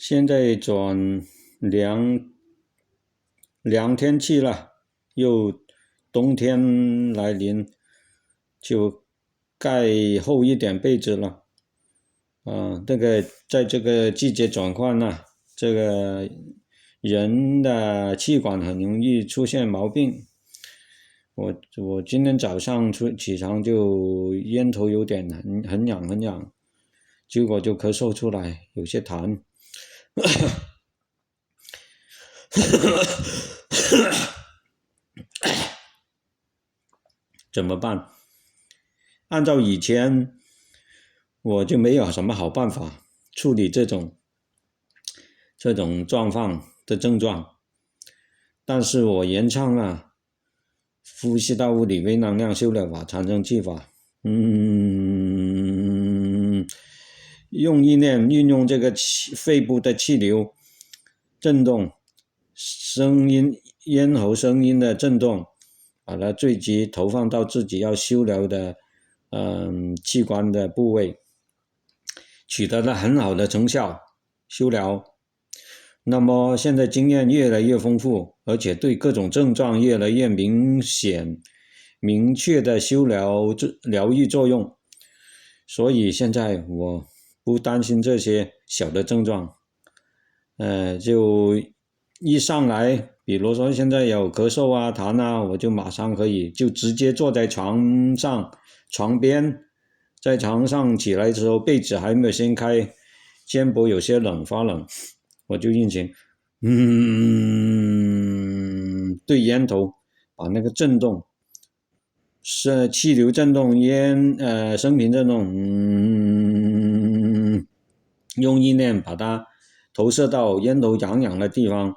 现在转凉天气了，又冬天来临，就盖厚一点被子了。在这个季节转换呢，这个人的气管很容易出现毛病。我今天早上起床就咽头有点很痒，结果就咳嗽出来，有些痰。怎么办？按照以前我就没有什么好办法处理这种状况的症状，但是我原唱了呼吸道物理微能量修疗法、产生气法，用意念运用这个肺部的气流震动，咽喉声音的震动，把它聚集投放到自己要修疗的器官的部位，取得了很好的成效，修疗。那么现在经验越来越丰富，而且对各种症状越来越明确的修疗愈作用，所以现在我不担心这些小的症状，就一上来，比如说现在有咳嗽啊、痰啊，我就马上可以就直接坐在床边，在床上起来的时候，被子还没有掀开，肩膊有些发冷，我就运行，对咽头把那个震动，是气流震动、声频震动，用意念把它投射到咽头痒的地方，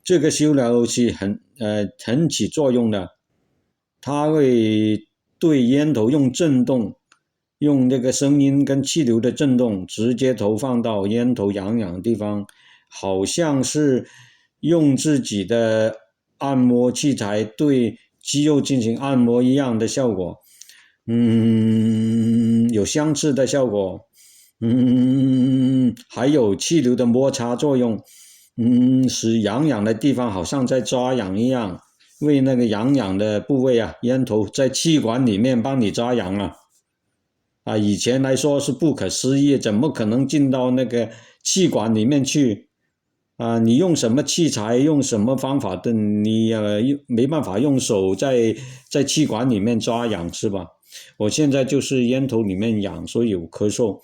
这个修疗是很起作用的，它会对咽头用震动，用这个声音跟气流的震动直接投放到咽头痒的地方，好像是用自己的按摩器材对肌肉进行按摩一样的效果，有相似的效果，还有气流的摩擦作用，使痒的地方好像在抓痒一样，为那个痒的部位啊，咽头在气管里面帮你抓痒啊，以前来说是不可思议，怎么可能进到那个气管里面去啊？你用什么器材，用什么方法的，你没办法用手在气管里面抓痒是吧？我现在就是咽头里面痒，所以有咳嗽。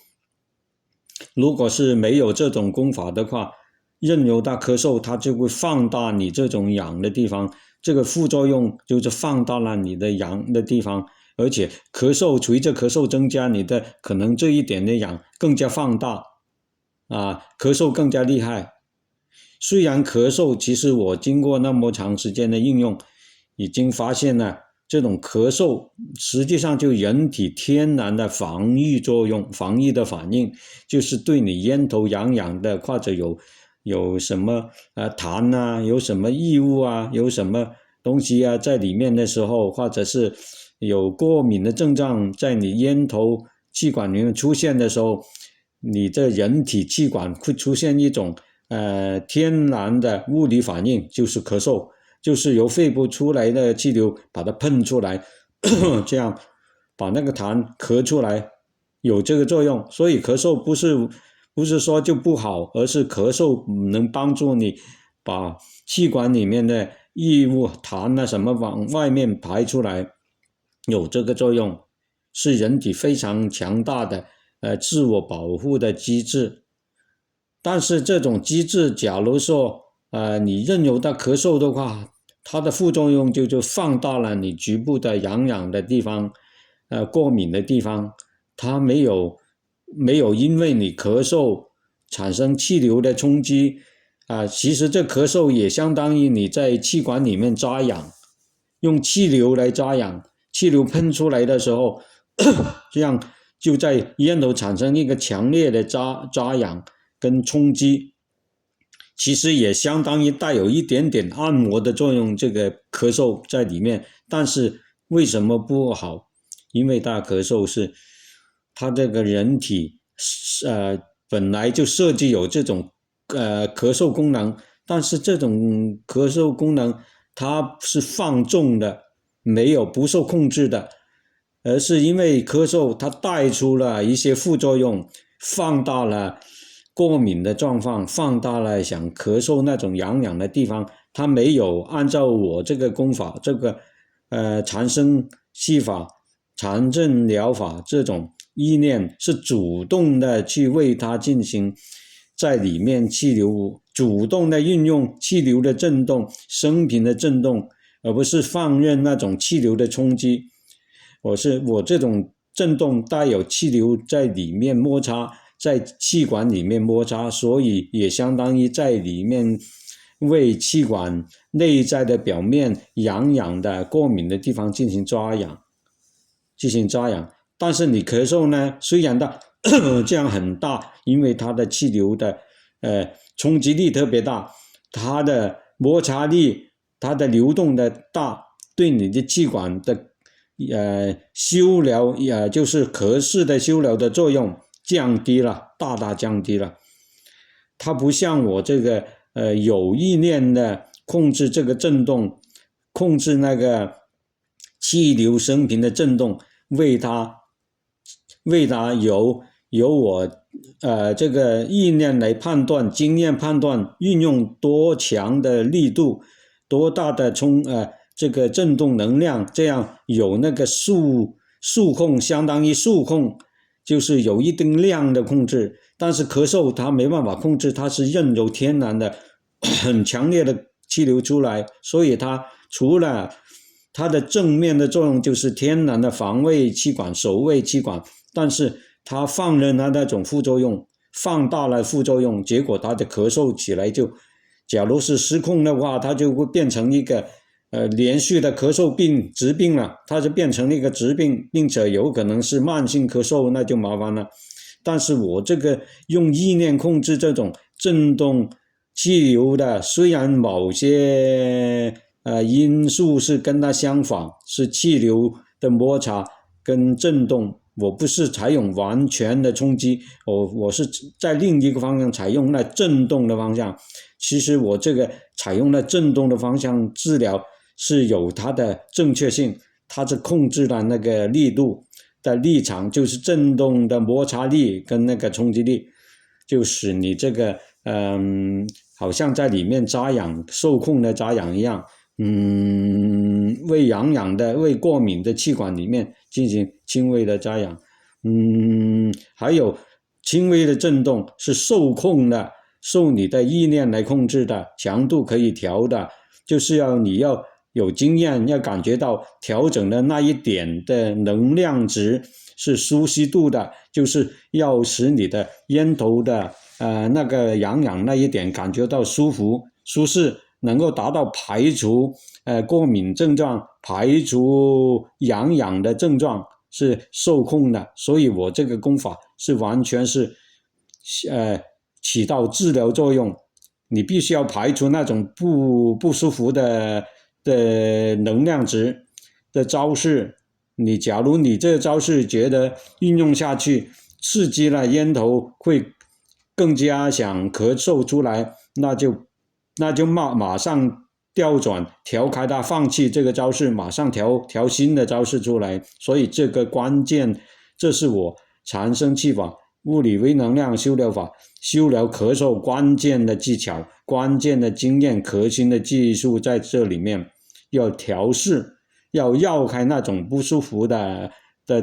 如果是没有这种功法的话，任由它咳嗽，它就会放大你这种痒的地方，这个副作用就是放大了你的痒的地方，而且随着咳嗽增加，你的可能这一点的痒更加放大啊，咳嗽更加厉害。虽然咳嗽，其实我经过那么长时间的应用，已经发现了这种咳嗽实际上就人体天然的防御作用，防御的反应，就是对你咽头痒的，或者有什么痰啊，有什么异物啊，有什么东西啊在里面的时候，或者是有过敏的症状在你咽头气管里面出现的时候，你的人体气管会出现一种天然的物理反应，就是咳嗽，就是由肺部出来的气流把它喷出来，这样把那个痰咳出来，有这个作用。所以咳嗽不是说就不好，而是咳嗽能帮助你把气管里面的异物、痰啊什么往外面排出来，有这个作用，是人体非常强大的自我保护的机制。但是这种机制，假如说你任由它咳嗽的话，它的副作用就放大了你局部的痒的地方，过敏的地方，它没有因为你咳嗽产生气流的冲击其实这咳嗽也相当于你在气管里面抓痒，用气流来抓痒，气流喷出来的时候，这样就在咽头产生一个强烈的扎痒跟冲击，其实也相当于带有一点点按摩的作用，这个咳嗽在里面。但是为什么不好？因为他咳嗽是他这个人体本来就设计有这种咳嗽功能，但是这种咳嗽功能它是放纵的，不受控制的，而是因为咳嗽它带出了一些副作用，放大了过敏的状况，放大了想咳嗽那种痒痒的地方，它没有按照我这个功法，这个缠身气法、缠阵疗法这种意念是主动的去为它进行在里面气流，主动的运用气流的震动、声频的震动，而不是放任那种气流的冲击。我这种震动带有气流在里面摩擦，在气管里面摩擦，所以也相当于在里面为气管内在的表面痒痒的过敏的地方进行抓痒。但是你咳嗽呢，虽然它这样很大，因为它的气流的冲击力特别大，它的摩擦力，它的流动的大，对你的气管的修疗就是咳式的修疗的作用降低了，大大降低了。它不像我这个有意念的控制这个震动，控制那个气流声频的震动，为它由我这个意念来判断，经验判断，运用多强的力度，多大的这个振动能量，这样有那个速控，相当于速控，就是有一定量的控制。但是咳嗽它没办法控制，它是任由天然的很强烈的气流出来，所以它除了它的正面的作用就是天然的防卫气管、守卫气管，但是它放任它那种副作用，放大了副作用，结果它的咳嗽起来就，假如是失控的话，它就会变成一个连续的咳嗽疾病了，它就变成一个疾病，并且有可能是慢性咳嗽，那就麻烦了。但是我这个用意念控制这种震动气流的，虽然某些因素是跟它相反，是气流的摩擦跟震动，我不是采用完全的冲击，我是在另一个方向采用了震动的方向。其实我这个采用了震动的方向治疗是有它的正确性，它是控制了那个力度的立场，就是震动的摩擦力跟那个冲击力，就使你这个好像在里面扎痒，受控的扎痒一样，为痒痒的、为过敏的气管里面进行轻微的扎痒，还有轻微的震动是受控的，受你的意念来控制的，强度可以调的，就是你要有经验，要感觉到调整的那一点的能量值是舒适度的，就是要使你的咽头的那个痒痒那一点感觉到舒服、舒适，能够达到排除过敏症状、排除痒痒的症状，是受控的。所以我这个功法是完全是起到治疗作用，你必须要排除那种不舒服的能量值的招式。假如你这个招式觉得运用下去刺激了咽头，会更加想咳嗽出来，那就马上调转调开它，放弃这个招式，马上调新的招式出来。所以这个关键，这是我缠身气法、物理微能量修疗法修疗咳嗽关键的技巧、关键的经验、核心的技术在这里面。要调试，要绕开那种不舒服的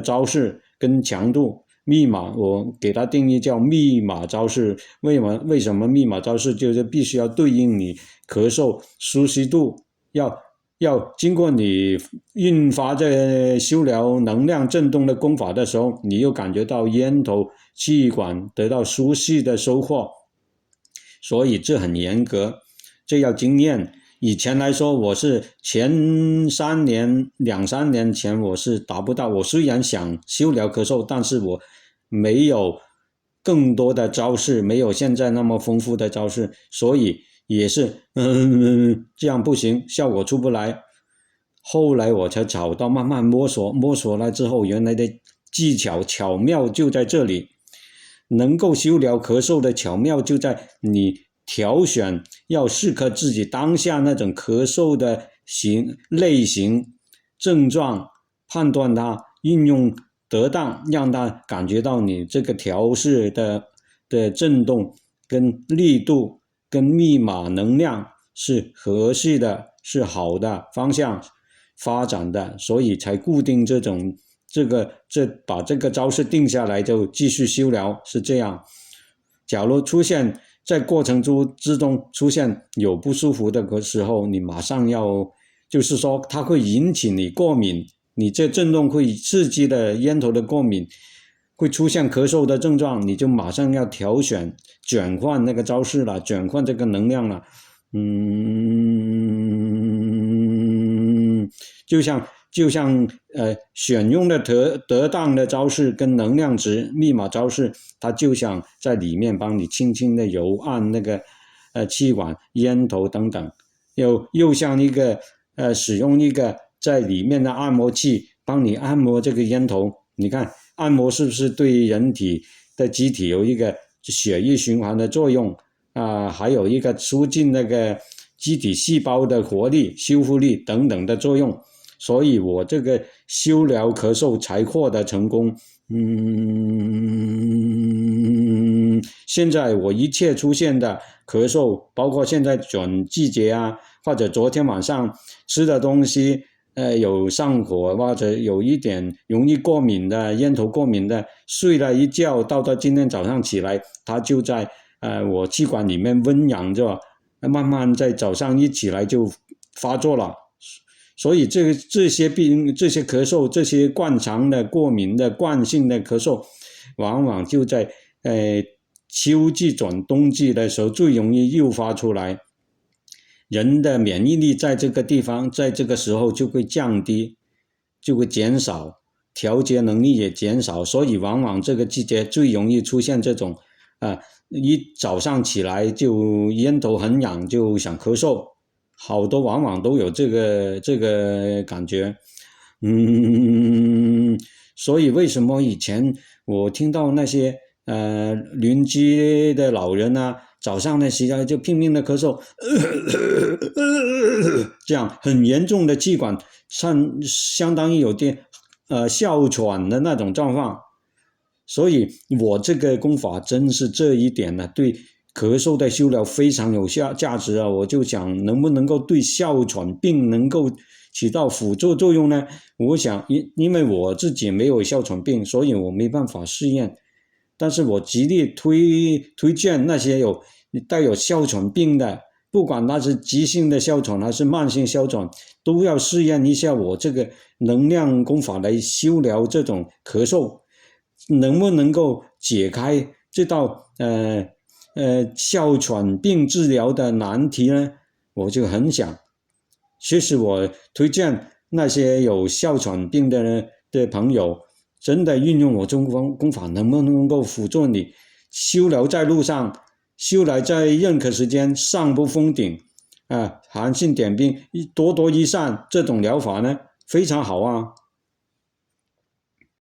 招式跟强度。密码我给它定义叫密码招式。为什么密码招式？就是必须要对应你咳嗽舒适度，要经过你运发这修疗能量振动的功法的时候，你又感觉到咽头气管得到舒适的收获，所以这很严格，这要经验，以前来说，我是前2、3年前我是达不到。我虽然想修疗咳嗽，但是我没有更多的招式，没有现在那么丰富的招式，所以也是这样不行，效果出不来。后来我才找到，慢慢摸索了之后，原来的技巧巧妙就在这里。能够修疗咳嗽的巧妙就在你挑选要适合自己当下那种咳嗽的类型症状，判断它，运用得当，让它感觉到你这个调试的震动跟力度跟密码能量是合适的，是好的方向发展的，所以才固定把这个招式定下来，就继续修疗，是这样。假如在过程之中出现有不舒服的时候，你马上要，就是说它会引起你过敏，你这震动会刺激的烟头的过敏，会出现咳嗽的症状，你就马上要转换那个招式了，转换这个能量了。就像选用的得当的招式跟能量值密码招式，它就想在里面帮你轻轻的揉按那个气管、烟头等等，又像一个使用一个在里面的按摩器帮你按摩这个烟头。你看按摩是不是对人体的机体有一个血液循环的作用还有一个促进那个机体细胞的活力、修复力等等的作用。所以我这个修疗咳嗽才获得成功。现在我一切出现的咳嗽，包括现在转季节或者昨天晚上吃的东西有上火，或者有一点容易过敏的，烟头过敏的，睡了一觉到今天早上起来，它就在我气管里面温养着，慢慢在早上一起来就发作了。所以这些咳嗽，这些惯常的过敏的惯性的咳嗽，往往就在秋季转冬季的时候最容易诱发出来。人的免疫力在这个地方，在这个时候就会降低，就会减少，调节能力也减少，所以往往这个季节最容易出现这种一早上起来就咽头很痒，就想咳嗽。好多往往都有这个感觉。所以为什么以前我听到那些邻居的老人早上的时候就拼命的咳嗽，这样很严重的气管相当于有点哮喘的那种状况。所以我这个功法真是这一点对咳嗽的修疗非常有价值我就想能不能够对哮喘病能够起到辅助作用呢？我想因为我自己没有哮喘病，所以我没办法试验，但是我极力推荐那些带有哮喘病的，不管那是急性的哮喘还是慢性哮喘，都要试验一下我这个能量功法来修疗这种咳嗽，能不能够解开这道哮喘病治疗的难题呢？我就很想。其实我推荐那些有哮喘病的朋友，真的运用我这种功法，能不能够辅助你修疗在路上，修疗在任何时间，上不封顶寒性点兵，多多益善，这种疗法呢非常好